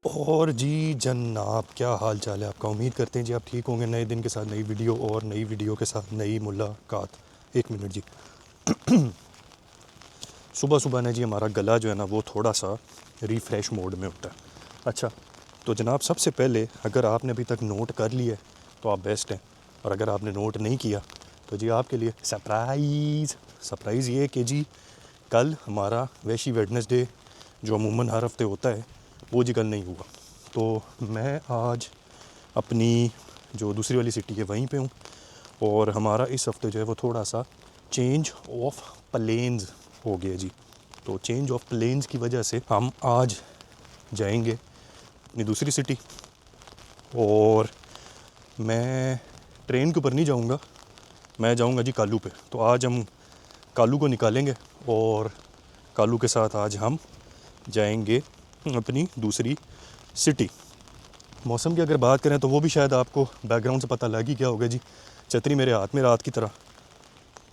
और जी जनाब, क्या हाल चाल है आपका। उम्मीद करते हैं जी आप ठीक होंगे। नए दिन के साथ नई वीडियो, और नई वीडियो के साथ नई मुलाकात। एक मिनट जी। सुबह सुबह ने जी हमारा गला जो है ना वो थोड़ा सा रिफ़्रेश मोड में होता है। अच्छा, तो जनाब सबसे पहले अगर आपने अभी तक नोट कर लिया है तो आप बेस्ट हैं, और अगर आपने नोट नहीं किया तो जी आपके लिए सरप्राइज़ ये कि जी कल हमारा वैशी वेडनेसडे जो अमूमन हर हफ्ते होता है वो जी कल नहीं हुआ। तो मैं आज अपनी जो दूसरी वाली सिटी है वहीं पे हूँ, और हमारा इस हफ्ते जो है वो थोड़ा सा चेंज ऑफ प्लेन्स हो गया जी। तो चेंज ऑफ प्लेन्स की वजह से हम आज जाएंगे अपनी दूसरी सिटी, और मैं ट्रेन के ऊपर नहीं जाऊंगा, मैं जाऊंगा जी कालू पे। तो आज हम कालू को निकालेंगे, और कालू के साथ आज हम जाएंगे अपनी दूसरी सिटी। मौसम की अगर बात करें तो वो भी शायद आपको बैकग्राउंड से पता लग ही गया होगा जी। छतरी मेरे हाथ में रात की तरह,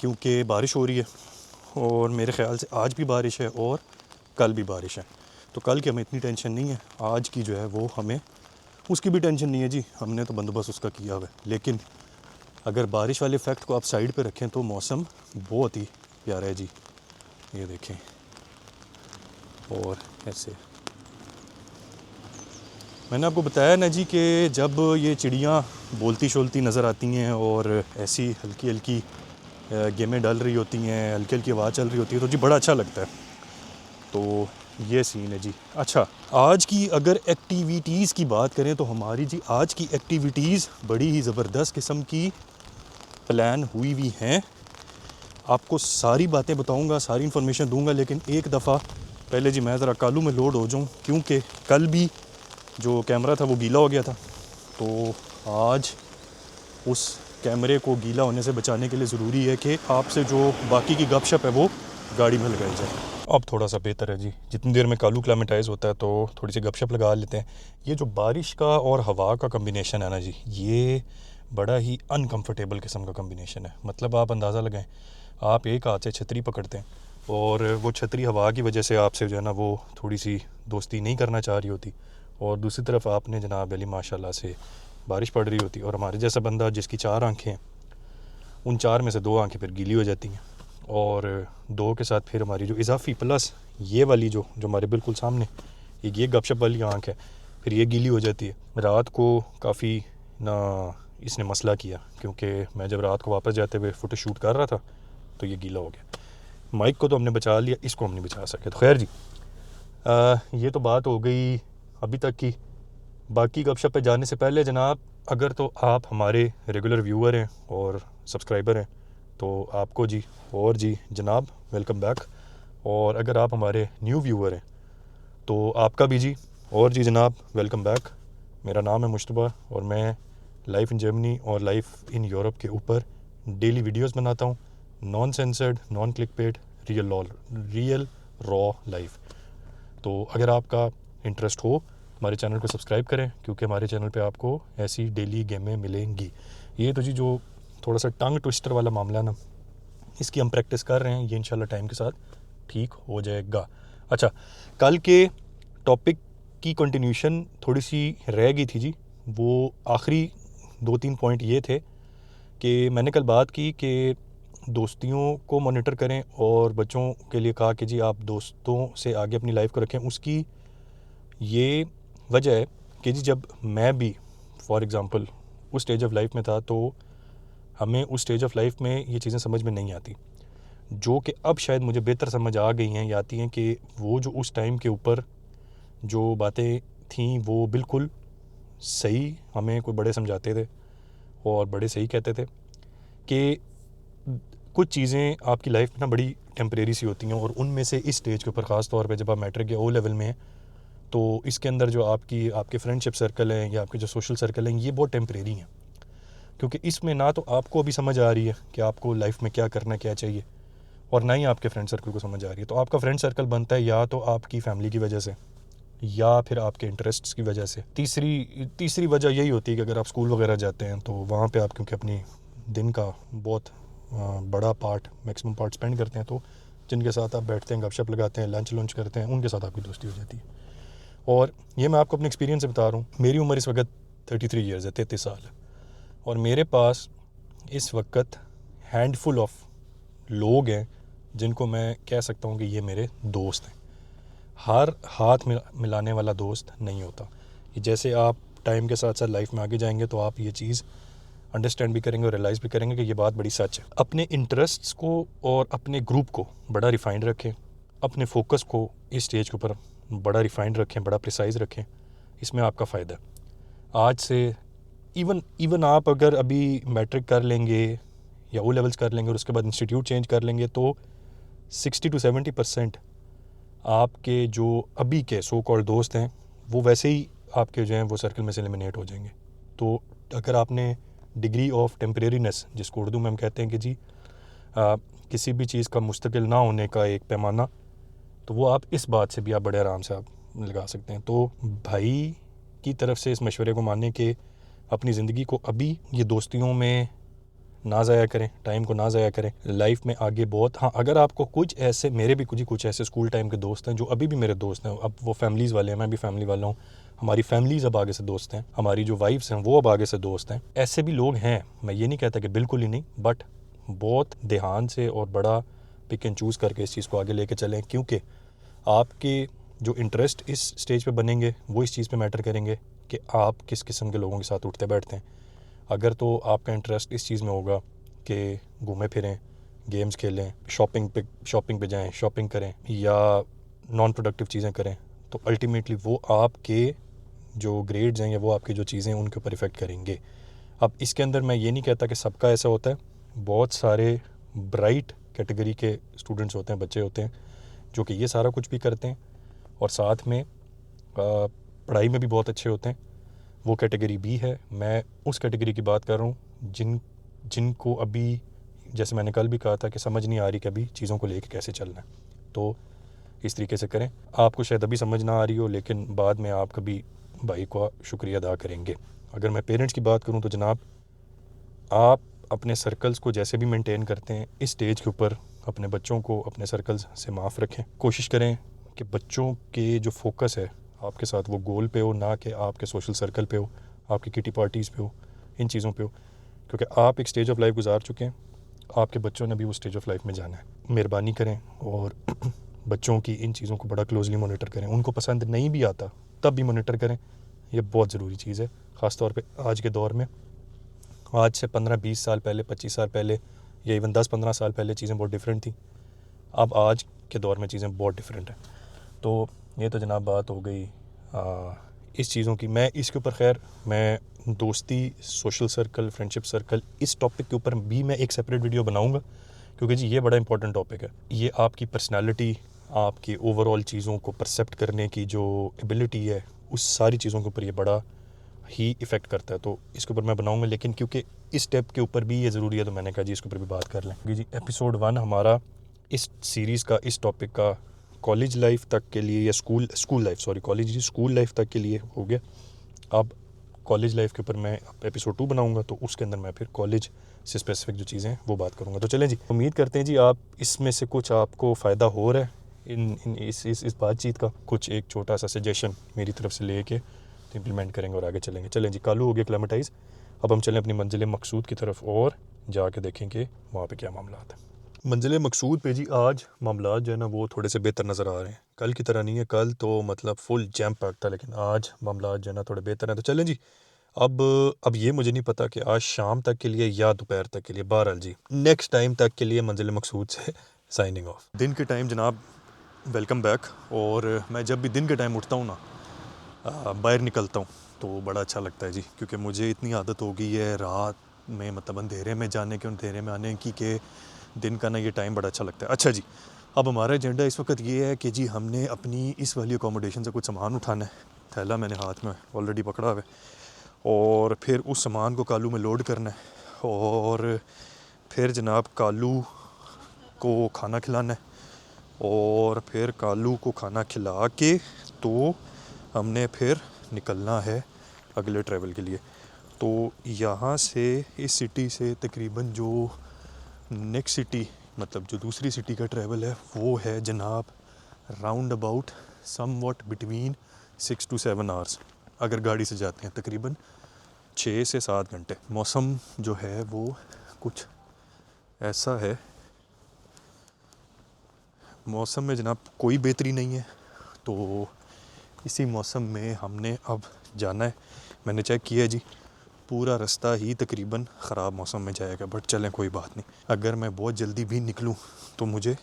क्योंकि बारिश हो रही है, और मेरे ख़्याल से आज भी बारिश है और कल भी बारिश है। तो कल की हमें इतनी टेंशन नहीं है, आज की जो है वो हमें उसकी भी टेंशन नहीं है जी, हमने तो बंदोबस्त उसका किया हुआ है। लेकिन अगर बारिश वाले इफ़ेक्ट को आप साइड पे रखें तो मौसम बहुत ही प्यारा है जी। ये देखें, और ऐसे मैंने आपको बताया ना जी कि जब ये चिड़ियाँ बोलती शोलती नज़र आती हैं और ऐसी हल्की हल्की गेमें डल रही होती हैं, हल्की हल्की आवाज़ चल रही होती है, तो जी बड़ा अच्छा लगता है। तो ये सीन है जी। अच्छा, आज की अगर एक्टिविटीज़ की बात करें तो हमारी जी आज की एक्टिविटीज़ बड़ी ही ज़बरदस्त किस्म की प्लान हुई हुई हैं। आपको सारी बातें बताऊंगा, सारी इन्फॉर्मेशन दूंगा, लेकिन एक दफ़ा पहले जी मैं ज़रा कालू में लोड हो जाऊँ, क्योंकि कल भी जो कैमरा था वो गीला हो गया था। तो आज उस कैमरे को गीला होने से बचाने के लिए ज़रूरी है कि आपसे जो बाकी की गपशप है वो गाड़ी में लगाई जाए। अब थोड़ा सा बेहतर है जी, जितनी देर में कालू क्लामेटाइज़ होता है तो थोड़ी सी गपशप लगा लेते हैं। ये जो बारिश का और हवा का कम्बिनेशन है ना जी, ये बड़ा ही अनकम्फर्टेबल किस्म का कम्बिनेशन है। मतलब आप अंदाज़ा लगाएं, आप एक हाथ से छतरी पकड़ते हैं और वो छतरी हवा की वजह से आपसे जो है ना वो थोड़ी सी दोस्ती नहीं करना चाह रही होती, और दूसरी तरफ आपने जनाब अली माशाल्लाह से बारिश पड़ रही होती, और हमारे जैसा बंदा जिसकी 4 आँखें हैं, उन 4 में से 2 आँखें फिर गीली हो जाती हैं, और 2 के साथ फिर हमारी जो इजाफी प्लस ये वाली जो हमारे बिल्कुल सामने एक ये गपशप वाली आँख है, फिर ये गीली हो जाती है। रात को काफ़ी ना इसने मसला किया, क्योंकि मैं जब रात को वापस जाते हुए फ़ोटो शूट कर रहा था तो ये गीला हो गया। माइक को तो हमने बचा लिया, इसको हम नहीं बचा सके। तो खैर जी, ये तो बात हो गई अभी तक की। बाकी गपशप पे जाने से पहले जनाब, अगर तो आप हमारे रेगुलर व्यूअर हैं और सब्सक्राइबर हैं तो आपको जी और जी जनाब वेलकम बैक, और अगर आप हमारे न्यू व्यूअर हैं तो आपका भी जी और जी जनाब वेलकम बैक। मेरा नाम है मुश्तबा, और मैं लाइफ इन जर्मनी और लाइफ इन यूरोप के ऊपर डेली वीडियोस बनाता हूँ। Non censored, non clickbait, real raw life. तो अगर आपका इंटरेस्ट हो हमारे चैनल को सब्सक्राइब करें, क्योंकि हमारे चैनल पे आपको ऐसी डेली गेमें मिलेंगी। ये तो जी जो थोड़ा सा टंग ट्विस्टर वाला मामला ना, इसकी हम प्रैक्टिस कर रहे हैं, ये इंशाल्लाह टाइम के साथ ठीक हो जाएगा। अच्छा, कल के टॉपिक की कंटिन्यूशन थोड़ी सी रह गई थी जी। वो आखिरी 2-3 पॉइंट ये थे कि मैंने कल बात की कि दोस्तियों को मॉनिटर करें, और बच्चों के लिए कहा कि जी आप दोस्तों से आगे अपनी लाइफ को रखें। उसकी ये वजह है कि जी जब मैं भी फॉर एग्ज़ाम्पल उस स्टेज ऑफ लाइफ में था, तो हमें उस स्टेज ऑफ लाइफ में ये चीज़ें समझ में नहीं आती, जो कि अब शायद मुझे बेहतर समझ आ गई हैं या आती हैं, कि वो जो उस टाइम के ऊपर जो बातें थीं वो बिल्कुल सही हमें कोई बड़े समझाते थे, और बड़े सही कहते थे कि कुछ चीज़ें आपकी लाइफ में ना बड़ी टेम्परेरी सी होती हैं, और उनमें से इस स्टेज के ऊपर ख़ास तौर पे जब आप मैट्रिक या ओ लेवल में हैं, तो इसके अंदर जो आपके फ्रेंडशिप सर्कल हैं या आपके जो सोशल सर्कल हैं, ये बहुत टेम्परेरी हैं। क्योंकि इसमें ना तो आपको अभी समझ आ रही है कि आपको लाइफ में क्या करना क्या चाहिए, और ना ही आपके फ्रेंड सर्कल को समझ आ रही है। तो आपका फ्रेंड सर्कल बनता है या तो आपकी फैमिली की वजह से, या फिर आपके इंटरेस्ट्स की वजह से। तीसरी वजह यही होती है कि अगर आप स्कूल वगैरह जाते हैं तो वहाँ पे आप क्योंकि अपनी दिन का बहुत बड़ा पार्ट, मैक्सिमम पार्ट स्पेंड करते हैं, तो जिनके साथ आप बैठते हैं, गपशप लगाते हैं, लंच करते हैं, उनके साथ आपकी दोस्ती हो जाती है। और ये मैं आपको अपने एक्सपीरियंस से बता रहा हूँ। मेरी उम्र इस वक्त 33 ईयर्स है, 33 साल है, और मेरे पास इस वक्त हैंडफुल ऑफ लोग हैं जिनको मैं कह सकता हूँ कि ये मेरे दोस्त हैं। हर हाथ मिलाने वाला दोस्त नहीं होता। ये जैसे आप टाइम के साथ साथ लाइफ में आगे जाएंगे तो आप ये चीज़ अंडरस्टैंड भी करेंगे और रियलाइज़ भी करेंगे कि ये बात बड़ी सच है। अपने इंटरेस्ट्स को और अपने ग्रुप को बड़ा रिफाइंड रखें, अपने फोकस को इस स्टेज के ऊपर बड़ा रिफाइंड रखें, बड़ा प्रिसाइज रखें, इसमें आपका फ़ायदा है। आज से इवन आप अगर अभी मैट्रिक कर लेंगे या ओ लेवल्स कर लेंगे और उसके बाद इंस्टीट्यूट चेंज कर लेंगे तो 60 to 70% आपके जो अभी के सो कॉल्ड दोस्त हैं वो वैसे ही आपके जो हैं वो सर्कल में से एलिमिनेट हो जाएंगे। तो अगर आपने डिग्री ऑफ टेम्परेरीनेस, जिसको उर्दू में हम कहते हैं कि जी किसी भी चीज़ का मुस्तकिल ना होने का एक पैमाना, तो वो आप इस बात से भी आप बड़े आराम से आप लगा सकते हैं। तो भाई की तरफ से इस मशवरे को मानने के अपनी ज़िंदगी को अभी ये दोस्तियों में ना ज़ाया करें, टाइम को ना ज़ाया करें। लाइफ में आगे बहुत, हाँ, अगर आपको कुछ ऐसे, मेरे भी कुछ ऐसे स्कूल टाइम के दोस्त हैं जो अभी भी मेरे दोस्त हैं। अब वो फैमिलीज़ वाले हैं, मैं भी फैमिली वाला हूँ, हमारी फैमिलीज़ अब आगे से दोस्त हैं, हमारी जो वाइफ्स हैं वो अब आगे से दोस्त हैं। ऐसे भी लोग हैं, मैं ये नहीं कहता कि बिल्कुल ही नहीं, बट बहुत ध्यान से और बड़ा पिक एंड चूज़ करके इस चीज़ को आगे लेके चलें, क्योंकि आपके जो इंटरेस्ट इस स्टेज पे बनेंगे वो इस चीज़ पे मैटर करेंगे कि आप किस किस्म के लोगों के साथ उठते बैठते हैं। अगर तो आपका इंटरेस्ट इस चीज़ में होगा कि घूमें फिरें, गेम्स खेलें, शॉपिंग पे जाएं, शॉपिंग करें या नॉन प्रोडक्टिव चीज़ें करें, तो अल्टीमेटली वो आपके जो ग्रेड्स हैं या वो आपकी जो चीज़ें हैं उनके ऊपर इफ़ेक्ट करेंगे। अब इसके अंदर मैं ये नहीं कहता कि सबका ऐसा होता है। बहुत सारे ब्राइट कैटेगरी के स्टूडेंट्स होते हैं, बच्चे होते हैं जो कि ये सारा कुछ भी करते हैं और साथ में पढ़ाई में भी बहुत अच्छे होते हैं। वो कैटेगरी भी है। मैं उस कैटेगरी की बात कर रहा हूँ जिनको अभी, जैसे मैंने कल भी कहा था, कि समझ नहीं आ रही कि अभी चीज़ों को लेके कैसे चलना है। तो इस तरीके से करें। आपको शायद अभी समझ ना आ रही हो, लेकिन बाद में आप कभी भाई का शुक्रिया अदा करेंगे। अगर मैं पेरेंट्स की बात करूँ तो जनाब, आप अपने सर्कल्स को जैसे भी मेंटेन करते हैं, इस स्टेज के ऊपर अपने बच्चों को अपने सर्कल्स से माफ़ रखें। कोशिश करें कि बच्चों के जो फोकस है आपके साथ वो गोल पे हो, ना कि आपके सोशल सर्कल पे हो, आपकी किटी पार्टीज़ पे हो, इन चीज़ों पे हो, क्योंकि आप एक स्टेज ऑफ लाइफ गुजार चुके हैं, आपके बच्चों ने भी वो स्टेज ऑफ लाइफ में जाना है। मेहरबानी करें और बच्चों की इन चीज़ों को बड़ा क्लोजली मॉनिटर करें। उनको पसंद नहीं भी आता तब भी मॉनिटर करें, ये बहुत ज़रूरी चीज़ है। ख़ास तौर पे आज के दौर में, आज से 15-20 साल पहले, 25 साल पहले या इवन 10-15 साल पहले चीज़ें बहुत डिफरेंट थी। अब आज के दौर में चीज़ें बहुत डिफरेंट हैं। तो ये तो जनाब बात हो गई इस चीज़ों की। मैं इसके ऊपर खैर मैं दोस्ती, सोशल सर्कल, फ्रेंडशिप सर्कल, इस टॉपिक के ऊपर भी मैं एक सेपरेट वीडियो बनाऊंगा, क्योंकि जी ये बड़ा इंपॉर्टेंट टॉपिक है। ये आपकी पर्सनालिटी, आपकी ओवरऑल चीज़ों को परसेप्ट करने की जो एबिलिटी है, उस सारी चीज़ों के ऊपर ये बड़ा ही इफ़ेक्ट करता है। तो इसके ऊपर मैं बनाऊंगा, लेकिन क्योंकि इस स्टेप के ऊपर भी ये ज़रूरी है तो मैंने कहा जी इसके ऊपर भी बात कर लें। जी एपिसोड 1 हमारा इस सीरीज़ का, इस टॉपिक का कॉलेज लाइफ तक के लिए या स्कूल लाइफ तक के लिए हो गया। अब कॉलेज लाइफ के ऊपर मैं एपिसोड 2 बनाऊंगा, तो उसके अंदर मैं फिर कॉलेज से स्पेसिफिक जो चीज़ें हैं वो बात करूंगा। तो चलें जी, उम्मीद करते हैं जी आप इसमें से कुछ आपको फ़ायदा हो रहा है इस बातचीत का। कुछ एक छोटा सा सजेशन मेरी तरफ से लेके तो इम्प्लीमेंट करेंगे और आगे चलेंगे। चलें जी, कालू हो गया क्लेमेटाइज़। अब हम चलें अपनी मंजिल मकसूद की तरफ और जाके देखेंगे वहाँ पे क्या मामला है। मंजिल मकसूद पे जी आज मामला जो है ना वो थोड़े से बेहतर नज़र आ रहे हैं। कल की तरह नहीं है, कल तो मतलब फुल जैम पैक था, लेकिन आज मामला जो है ना थोड़े बेहतर हैं। तो चलें जी, अब ये मुझे नहीं पता कि आज शाम तक के लिए या दोपहर तक के लिए, बहरहाल जी नेक्स्ट टाइम तक के लिए मंजिल मकसूद से साइनिंग ऑफ। दिन के टाइम जनाब वेलकम बैक। और मैं जब भी दिन के टाइम उठता हूँ ना, बाहर निकलता हूँ तो बड़ा अच्छा लगता है जी, क्योंकि मुझे इतनी आदत हो गई है रात में, मतलब अंधेरे में जाने की, अंधेरे में आने की, कि दिन का ना ये टाइम बड़ा अच्छा लगता है। अच्छा जी, अब हमारा एजेंडा इस वक्त ये है कि जी हमने अपनी इस वाली अकोमोडेशन से कुछ सामान उठाना है। थैला मैंने हाथ में ऑलरेडी पकड़ा हुआ है, और फिर उस सामान को कालू में लोड करना है, और फिर जनाब कालू को खाना खिलाना है, और फिर कालू को खाना खिला के तो हमने फिर निकलना है अगले ट्रैवल के लिए। तो यहाँ से इस सिटी से तकरीबन जो नेक्स्ट सिटी, मतलब जो दूसरी सिटी का ट्रैवल है, वो है जनाब round about somewhat between 6 to 7 hours अगर गाड़ी से जाते हैं, तकरीबन 6 से 7 घंटे। मौसम जो है वो कुछ ऐसा है, मौसम में जनाब कोई बेहतरी नहीं है। तो इसी मौसम में हमने अब जाना है। मैंने चेक किया जी, पूरा रास्ता ही तकरीबन ख़राब मौसम में जाएगा, बट चलें कोई बात नहीं। अगर मैं बहुत जल्दी भी निकलूं तो मुझे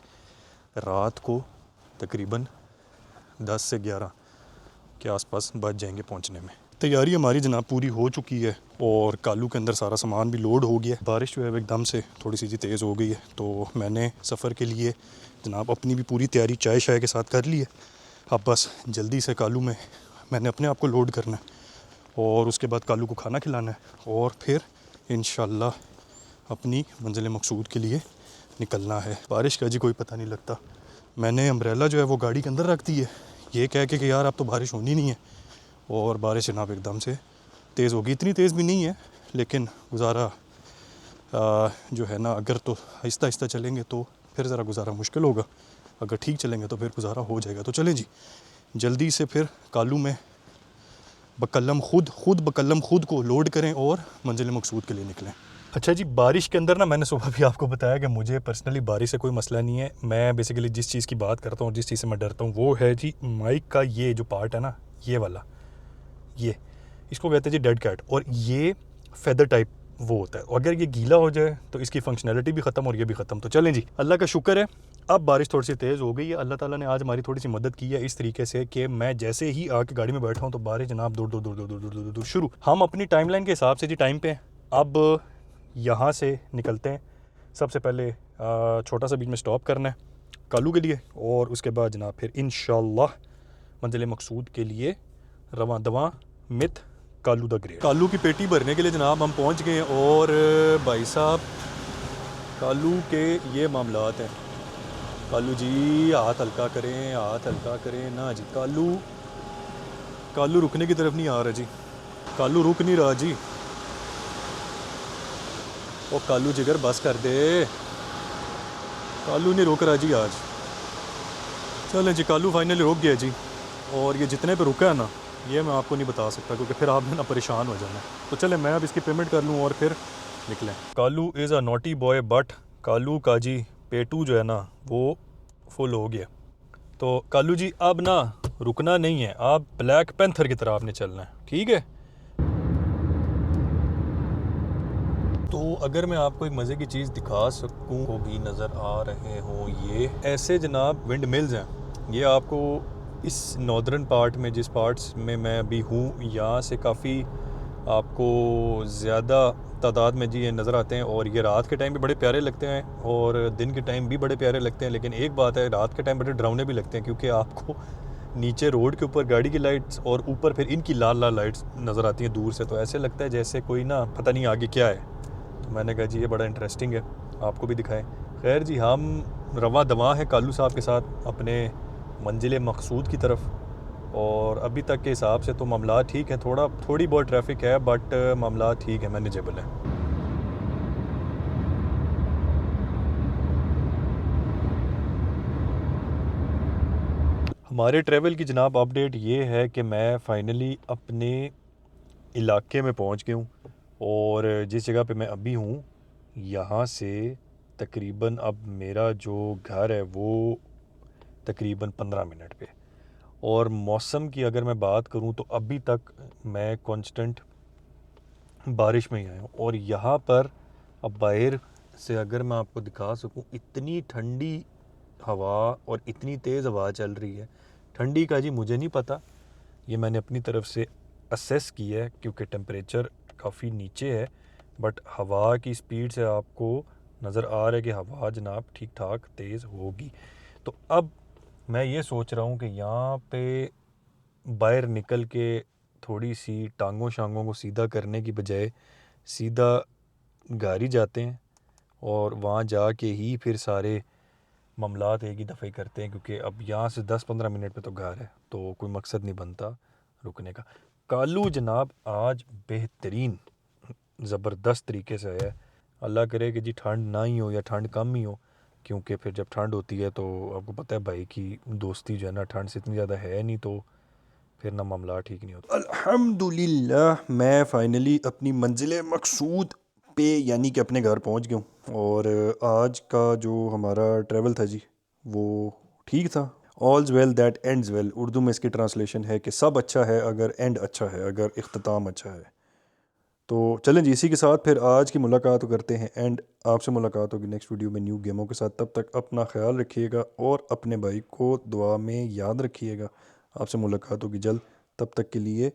रात को तकरीबन 10 से 11 के आसपास बच जाएंगे पहुंचने में। तैयारी हमारी जनाब पूरी हो चुकी है और कालू के अंदर सारा सामान भी लोड हो गया है। बारिश जो है एकदम से थोड़ी सी तेज़ हो गई है, तो मैंने सफ़र के लिए जनाब अपनी भी पूरी तैयारी चाय शाय के साथ कर ली है। अब बस जल्दी से कालू में मैंने अपने आप को लोड करना है और उसके बाद कालू को खाना खिलाना है और फिर इंशाल्लाह अपनी मंजिल मकसूद के लिए निकलना है। बारिश का जी कोई पता नहीं लगता। मैंने अम्ब्रेला जो है वो गाड़ी के अंदर रख दी है, ये कह के कि यार अब तो बारिश होनी नहीं है, और बारिश जनाब एकदम से तेज़ होगी। इतनी तेज़ भी नहीं है, लेकिन गुजारा जो है ना, अगर तो आहिस्ता आहिस्ता चलेंगे तो फिर ज़रा गुजारा मुश्किल होगा, अगर ठीक चलेंगे तो फिर गुजारा हो जाएगा। तो चलें जी, जल्दी से फिर कालू में बकल्लम खुद को लोड करें और मंजिल मकसूद के लिए निकलें। अच्छा जी, बारिश के अंदर ना मैंने सुबह भी आपको बताया कि मुझे पर्सनली बारिश से कोई मसला नहीं है। मैं बेसिकली जिस चीज़ की बात करता हूँ, जिस चीज़ से मैं डरता हूँ, वो है जी माइक का ये जो पार्ट है ना, ये वाला, ये इसको कहते हैं जी डेड कैट, और ये फेदर टाइप वो होता है। अगर ये गीला हो जाए तो इसकी फंक्शनैलिटी भी ख़त्म और ये भी ख़त्म। तो चलें जी, अल्लाह का शुक्र है अब बारिश थोड़ी सी तेज़ हो गई है। अल्लाह ताला ने आज हमारी थोड़ी सी मदद की है इस तरीके से कि मैं जैसे ही आके गाड़ी में बैठा हूँ तो बारिश जनाब दूर दूर दूर दूर दूर दूर दूर शुरू। हम अपनी टाइमलाइन के हिसाब से जी टाइम पे हैं। अब यहाँ से निकलते हैं। सबसे पहले छोटा सा बीच में स्टॉप करना है कालू के लिए, और उसके बाद जनाब फिर इंशाल्लाह मंजिल मकसूद के लिए रवां दवां मित कालू द ग्रेट। कालू की पेटी भरने के लिए जनाब हम पहुँच गए, और भाई साहब कालू के ये मामलात हैं। कालू जी हाथ हल्का करें, हाथ हल्का करें ना जी। कालू रुकने की तरफ नहीं आ रहा जी, कालू रुक नहीं रहा जी। ओ कालू जिगर बस कर दे, कालू नहीं रुक रहा जी आज। चलें जी, कालू फाइनली रुक गया जी, और ये जितने पे रुका है ना, ये मैं आपको नहीं बता सकता क्योंकि फिर आपने ना परेशान हो जाना। तो चलें मैं अब इसकी पेमेंट कर लूँ और फिर निकलें। Kalu is a naughty boy, but Kalu का जी पेटू जो है ना वो फुल हो गया। तो कालू जी अब ना रुकना नहीं है, आप ब्लैक पैंथर की तरह आपने चलना है, ठीक है। तो अगर मैं आपको एक मज़े की चीज़ दिखा सकूं, वो भी नज़र आ रहे हो, ये ऐसे जनाब विंड मिल्स हैं। ये आपको इस नॉर्दर्न पार्ट में, जिस पार्ट्स में मैं अभी हूँ, यहाँ से काफ़ी आपको ज़्यादा तादाद में जी ये नज़र आते हैं। और ये रात के टाइम भी बड़े प्यारे लगते हैं और दिन के टाइम भी बड़े प्यारे लगते हैं। लेकिन एक बात है, रात के टाइम बड़े डरावने भी लगते हैं, क्योंकि आपको नीचे रोड के ऊपर गाड़ी की लाइट्स और ऊपर फिर इनकी लाल लाल लाइट्स नज़र आती हैं दूर से। तो ऐसे लगता है जैसे कोई ना पता नहीं आगे क्या है। तो मैंने कहा जी ये बड़ा इंटरेस्टिंग है, आपको भी दिखाएं। खैर जी, हम रवां दवां हैं कालू साहब के साथ अपने मंजिल मकसूद की तरफ, और अभी तक के हिसाब से तो मामला ठीक है। थोड़ी बहुत ट्रैफिक है, बट मामला ठीक है, मैनेजेबल है। हमारे ट्रैवल की जनाब अपडेट ये है कि मैं फ़ाइनली अपने इलाके में पहुंच गया हूँ, और जिस जगह पे मैं अभी हूँ यहाँ से तकरीबन अब मेरा जो घर है वो तकरीबन 15 मिनट पे। और मौसम की अगर मैं बात करूँ तो अभी तक मैं कांस्टेंट बारिश में ही आया हूँ, और यहाँ पर अब बाहर से अगर मैं आपको दिखा सकूँ, इतनी ठंडी हवा और इतनी तेज़ हवा चल रही है। ठंडी का जी मुझे नहीं पता, ये मैंने अपनी तरफ से असेस किया है क्योंकि टेम्परेचर काफ़ी नीचे है, बट हवा की स्पीड से आपको नज़र आ रहा है कि हवा जनाब ठीक ठाक तेज़ होगी। तो अब मैं ये सोच रहा हूँ कि यहाँ पे बाहर निकल के थोड़ी सी टांगों शांगों को सीधा करने की बजाय सीधा घर ही जाते हैं, और वहाँ जाके ही फिर सारे मामलात एक ही दफ़े करते हैं, क्योंकि अब यहाँ से 10-15 मिनट पे तो घर है, तो कोई मकसद नहीं बनता रुकने का। कालू जनाब आज बेहतरीन ज़बरदस्त तरीके से है। अल्लाह करे कि जी ठंड ना ही हो या ठंड कम ही हो, क्योंकि फिर जब ठंड होती है तो आपको पता है भाई की दोस्ती जो है ना ठंड से इतनी ज़्यादा है नहीं, तो फिर ना मामला ठीक नहीं होता। अल्हम्दुलिल्लाह मैं फ़ाइनली अपनी मंजिल मकसूद पे यानी कि अपने घर पहुंच गया हूँ। और आज का जो हमारा ट्रैवल था जी वो ठीक था। All's well that ends well, Urdu में इसकी ट्रांसलेशन है कि सब अच्छा है अगर एंड अच्छा है, अगर इख्तिताम अच्छा है। तो चलें जी, इसी के साथ फिर आज की मुलाकात करते हैं एंड आपसे मुलाकात होगी नेक्स्ट वीडियो में न्यू गेमों के साथ। तब तक अपना ख्याल रखिएगा और अपने भाई को दुआ में याद रखिएगा। आपसे मुलाकात होगी जल्द, तब तक के लिए